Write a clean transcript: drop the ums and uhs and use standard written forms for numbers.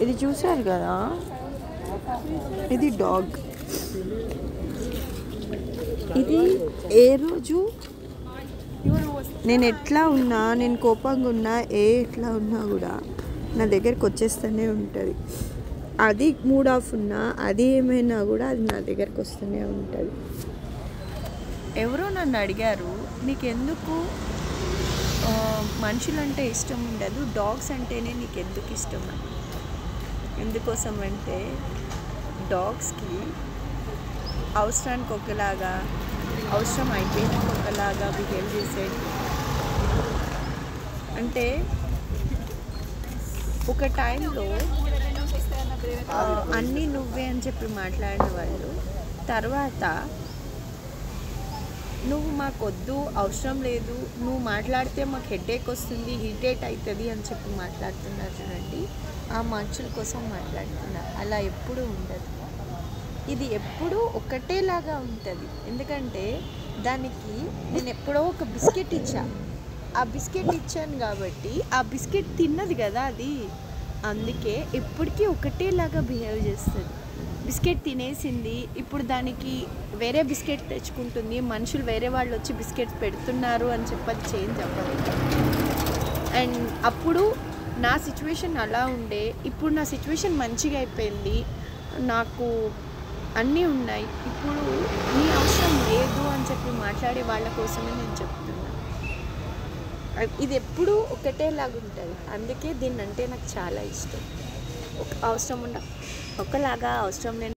ఇది చూసారు కదా, ఇది డాగ్. ఇది ఏ రోజు నేను ఎట్లా ఉన్నా, నేను కోపంగా ఉన్నా, ఎట్లా ఉన్నా కూడా నా దగ్గరికి వచ్చేస్తూనే ఉంటుంది. అది మూడ్ ఆఫ్ ఉన్నా, అది ఏమైనా కూడా అది నా దగ్గరికి వస్తూనే ఉంటుంది. ఎవరో నన్ను అడిగారు, నీకెందుకు మనుషులంటే ఇష్టం ఉండదు, డాగ్స్ అంటేనే నీకు ఎందుకు ఇష్టం అని. ఎందుకోసం అంటే డాగ్స్కి అవసరానికి ఒకలాగా, అవసరం అయిపోయినాక ఒకలాగా బిహేవ్ చేసేది. అంటే ఒక టైంలో అన్నీ నువ్వే అని చెప్పి మాట్లాడిన వాళ్ళు తర్వాత నువ్వు మాకొద్దు, అవసరం లేదు, నువ్వు మాట్లాడితే మాకు హెడేక్ వస్తుంది, ఇరిటేట్ అవుతుంది అని చెప్పి మాట్లాడుతున్నారు చూడండి. ఆ మనుషుల కోసం మాట్లాడుతున్నారు. అలా ఎప్పుడూ ఉండదు. ఇది ఎప్పుడూ ఒకటేలాగా ఉంటుంది. ఎందుకంటే దానికి నేను ఎప్పుడో ఒక బిస్కెట్ ఆ బిస్కెట్ ఇచ్చాను కాబట్టి ఆ బిస్కెట్ తిన్నది కదా అది, అందుకే ఎప్పటికీ ఒకటేలాగా బిహేవ్ చేస్తుంది. బిస్కెట్ తినేసింది, ఇప్పుడు దానికి వేరే బిస్కెట్ తెచ్చుకుంటుంది, మనుషులు వేరే వాళ్ళు వచ్చి బిస్కెట్స్ పెడుతున్నారు అని చెప్పి చేంజ్ అవ్వలేదు. అండ్ అప్పుడు నా సిచ్యువేషన్ అలా ఉండే, ఇప్పుడు నా సిచ్యువేషన్ మంచిగా అయిపోయింది, నాకు అన్నీ ఉన్నాయి, ఇప్పుడు నీ అవసరం లేదు అని చెప్పి మాట్లాడే వాళ్ళ కోసమే నేను చెప్తున్నా. ఇది ఎప్పుడూ ఒకటేలాగా ఉంటుంది. అందుకే దీన్ని అంటే నాకు చాలా ఇష్టం. అవసరం ఒకలాగా, అవసరం లేని